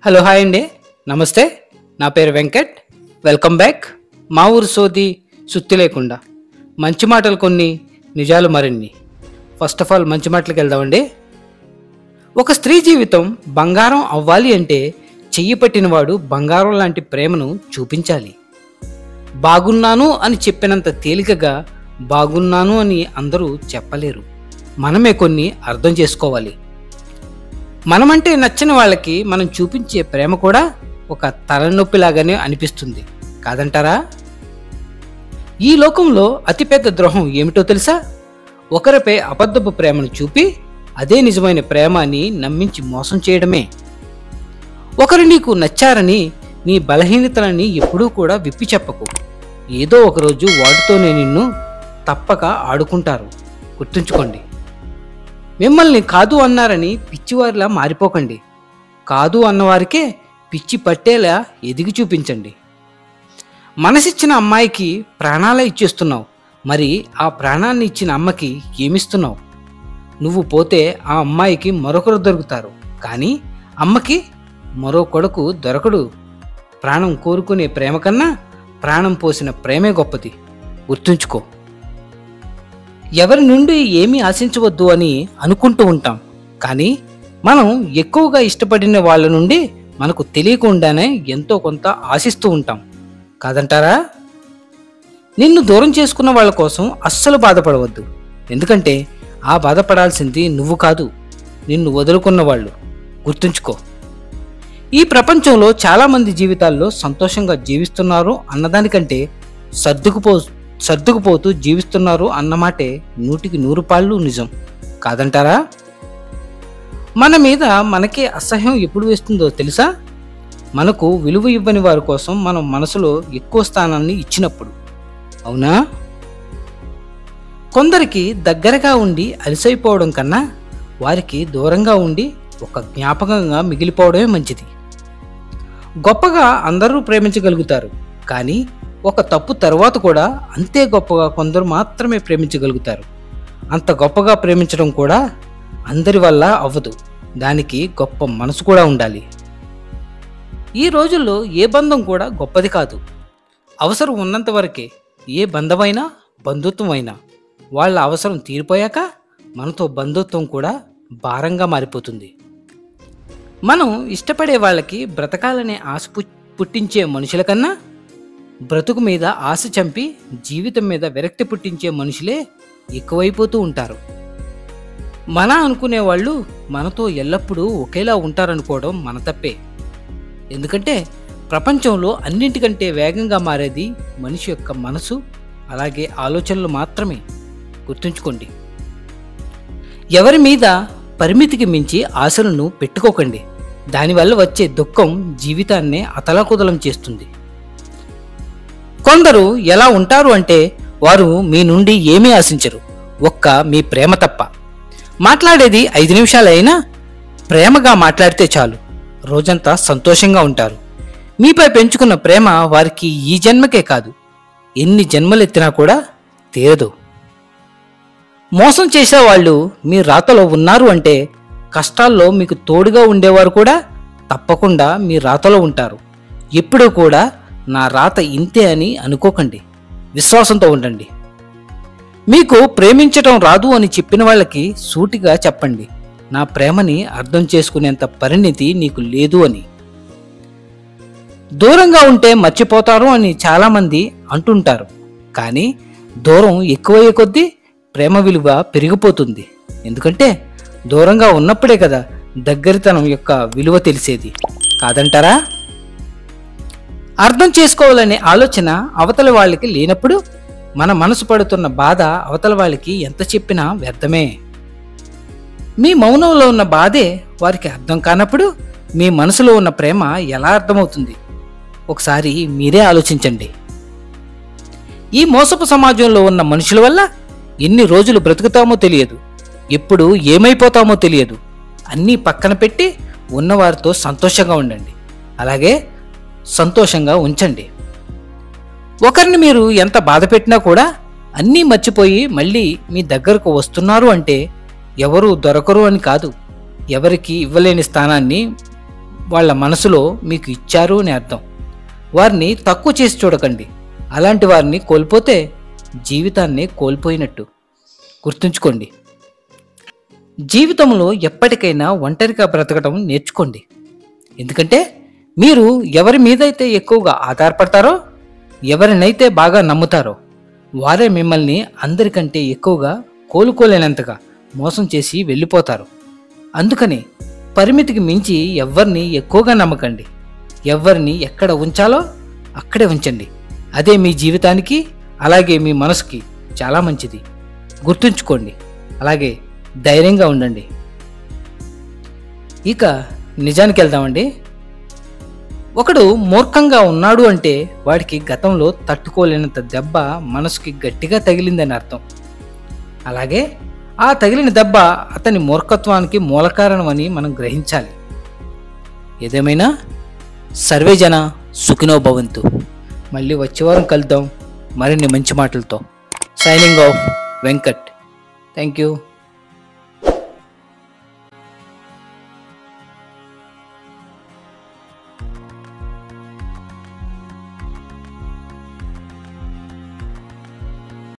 Hello hi అండి, నమస్తే. నా పేరు వెంకట్. Welcome back. మా ఊరు సోది సుత్తి లేకుండా మంచి మాటలు కొన్ని, నిజాలు మరిన్ని. ఫస్ట్ ఆఫ్ ఆల్ మంచి మాటలకు వెళ్దామండి. ఒక స్త్రీ జీవితం బంగారం అవ్వాలి అంటే చెయ్యి పట్టినవాడు బంగారం లాంటి ప్రేమను చూపించాలి. బాగున్నాను అని చెప్పినంత తేలికగా బాగున్నాను అని అందరూ చెప్పలేరు. మనమే కొన్ని అర్థం చేసుకోవాలి. మనమంటే నచ్చిన వాళ్ళకి మనం చూపించే ప్రేమ కూడా ఒక తలనొప్పిలాగానే అనిపిస్తుంది, కాదంటారా? ఈ లోకంలో అతిపెద్ద ద్రోహం ఏమిటో తెలుసా? ఒకరిపై అబద్ధపు ప్రేమను చూపి అదే నిజమైన ప్రేమ అని నమ్మించి మోసం చేయడమే. ఒకరు నీకు నచ్చారని నీ బలహీనతలని ఎప్పుడూ కూడా విప్పి చెప్పకు. ఏదో ఒకరోజు వాటితోనే నిన్ను తప్పక ఆడుకుంటారు. గుర్తుంచుకోండి. మిమ్మల్ని కాదు అన్నారని పిచ్చివారిలా మారిపోకండి. కాదు అన్నవారికే పిచ్చి పట్టేలా ఎదిగి చూపించండి. మనసిచ్చిన అమ్మాయికి ప్రాణాలే ఇచ్చేస్తున్నావు, మరి ఆ ప్రాణాన్ని ఇచ్చిన అమ్మకి ఏమిస్తున్నావు? నువ్వు పోతే ఆ అమ్మాయికి మరొకరు దొరుకుతారు, కానీ అమ్మకి మరో కొడుకు దొరకడు. ప్రాణం కోరుకునే ప్రేమ కన్నా ప్రాణం పోసిన ప్రేమే గొప్పది. గుర్తుంచుకో. ఎవరి నుండి ఏమీ ఆశించవద్దు అని అనుకుంటూ ఉంటాం, కానీ మనం ఎక్కువగా ఇష్టపడిన వాళ్ళ నుండి మనకు తెలియకుండానే ఎంతో కొంత ఆశిస్తూ ఉంటాం, కాదంటారా? నిన్ను దూరం చేసుకున్న వాళ్ళ కోసం అస్సలు బాధపడవద్దు. ఎందుకంటే ఆ బాధపడాల్సింది నువ్వు కాదు, నిన్ను వదులుకున్న వాళ్ళు. గుర్తుంచుకో. ఈ ప్రపంచంలో చాలామంది జీవితాల్లో సంతోషంగా జీవిస్తున్నారు అన్నదానికంటే సర్దుకుపోతూ జీవిస్తున్నారు అన్నమాటే 100% నిజం, కాదంటారా? మన మీద మనకే అసహ్యం ఎప్పుడు వేస్తుందో తెలుసా? మనకు విలువ ఇవ్వని వారి కోసం మనం మనసులో ఎక్కువ స్థానాన్ని ఇచ్చినప్పుడు. అవునా? కొందరికి దగ్గరగా ఉండి అలసైపోవడం కన్నా వారికి దూరంగా ఉండి ఒక జ్ఞాపకంగా మిగిలిపోవడమే మంచిది. గొప్పగా అందరూ ప్రేమించగలుగుతారు, కానీ ఒక తప్పు తర్వాత కూడా అంతే గొప్పగా కొందరు మాత్రమే ప్రేమించగలుగుతారు. అంత గొప్పగా ప్రేమించడం కూడా అందరి వల్ల అవ్వదు. దానికి గొప్ప మనసు కూడా ఉండాలి. ఈ రోజుల్లో ఏ బంధం కూడా గొప్పది కాదు. అవసరం ఉన్నంత వరకే. ఏ బంధమైనా బంధుత్వం అయినా వాళ్ళ అవసరం తీరిపోయాక మనతో బంధుత్వం కూడా భారంగా మారిపోతుంది. మనం ఇష్టపడే వాళ్ళకి బ్రతకాలనే ఆశ పుట్టించే మనుషుల కన్నా బ్రతుకు మీద ఆశ చంపి జీవితం మీద విరక్తి పుట్టించే మనుషులే ఎక్కువైపోతూ ఉంటారు. మన అనుకునే వాళ్ళు మనతో ఎల్లప్పుడూ ఒకేలా ఉంటారనుకోవడం మన తప్పే. ఎందుకంటే ప్రపంచంలో అన్నింటికంటే వేగంగా మారేది మనిషి యొక్క మనసు, అలాగే ఆలోచనలు మాత్రమే. గుర్తుంచుకోండి. ఎవరి మీద పరిమితికి మించి ఆశలను పెట్టుకోకండి. దానివల్ల వచ్చే దుఃఖం జీవితాన్నే అతలాకుతలం చేస్తుంది. కొందరు ఎలా ఉంటారు అంటే వారు మీ నుండి ఏమీ ఆశించరు, ఒక్క మీ ప్రేమ తప్ప. మాట్లాడేది 5 నిమిషాలైనా ప్రేమగా మాట్లాడితే చాలు, రోజంతా సంతోషంగా ఉంటారు. మీపై పెంచుకున్న ప్రేమ వారికి ఈ జన్మకే కాదు, ఎన్ని జన్మలెత్తినా కూడా తీరదు. మోసం చేసేవాళ్ళు మీ రాతలో ఉన్నారు అంటే కష్టాల్లో మీకు తోడుగా ఉండేవారు కూడా తప్పకుండా మీ రాతలో ఉంటారు. ఎప్పుడూ కూడా నా రాత ఇంతే అని అనుకోకండి, విశ్వాసంతో ఉండండి. మీకు ప్రేమించటం రాదు అని చెప్పిన వాళ్ళకి సూటిగా చెప్పండి, నా ప్రేమని అర్థం చేసుకునేంత పరిణితి నీకు లేదు అని. దూరంగా ఉంటే మర్చిపోతారు అని చాలామంది అంటుంటారు, కానీ దూరం ఎక్కువయ్యే కొద్దీ ప్రేమ విలువ పెరిగిపోతుంది. ఎందుకంటే దూరంగా ఉన్నప్పుడే కదా దగ్గరితనం యొక్క విలువ తెలిసేది, కాదంటారా? అర్థం చేసుకోవాలనే ఆలోచన అవతల వాళ్ళకి లేనప్పుడు మన మనసు పడుతున్న బాధ అవతల వాళ్ళకి ఎంత చెప్పినా వ్యర్థమే. మీ మౌనంలో ఉన్న బాధే వారికి అర్థం కానప్పుడు మీ మనసులో ఉన్న ప్రేమ ఎలా అర్థమవుతుంది? ఒకసారి మీరే ఆలోచించండి. ఈ మోసపు సమాజంలో ఉన్న మనుషుల వల్ల ఎన్ని రోజులు బ్రతుకుతామో తెలియదు, ఎప్పుడు ఏమైపోతామో తెలియదు. అన్నీ పక్కన పెట్టి ఉన్నవారితో సంతోషంగా ఉండండి, అలాగే సంతోషంగా ఉంచండి. ఒకరిని మీరు ఎంత బాధ పెట్టినా కూడా అన్నీ మర్చిపోయి మళ్ళీ మీ దగ్గరకు వస్తున్నారు అంటే ఎవరు దొరకరు అని కాదు, ఎవరికి ఇవ్వలేని స్థానాన్ని వాళ్ళ మనసులో మీకు ఇచ్చారు అని అర్థం. వారిని తక్కువ చేసి చూడకండి. అలాంటి వారిని కోల్పోతే జీవితాన్ని కోల్పోయినట్టు. గుర్తుంచుకోండి. జీవితంలో ఎప్పటికైనా ఒంటరిగా బ్రతకడం నేర్చుకోండి. ఎందుకంటే మీరు ఎవరి మీదైతే ఎక్కువగా ఆధారపడతారో, ఎవరినైతే బాగా నమ్ముతారో వారే మిమ్మల్ని అందరికంటే ఎక్కువగా కోలుకోలేనంతగా మోసం చేసి వెళ్ళిపోతారు. అందుకని పరిమితికి మించి ఎవరిని ఎక్కువగా నమ్మకండి. ఎవరిని ఎక్కడ ఉంచాలో అక్కడే ఉంచండి. అదే మీ జీవితానికి, అలాగే మీ మనసుకి చాలా మంచిది. గుర్తుంచుకోండి. అలాగే ధైర్యంగా ఉండండి. ఇక నిజానికి వెళ్దామండి. ఒకడు మూర్ఖంగా ఉన్నాడు అంటే వాడికి గతంలో తట్టుకోలేనంత దెబ్బ మనసుకి గట్టిగా తగిలిందని అర్థం. అలాగే ఆ తగిలిన దెబ్బ అతని మూర్ఖత్వానికి మూల కారణమని మనం గ్రహించాలి. ఏదేమైనా సర్వే జన సుఖినో భవంతు. మళ్ళీ వచ్చే వారం కలుద్దాం మరిన్ని మంచి మాటలతో. Signing off Venkat. Thank you.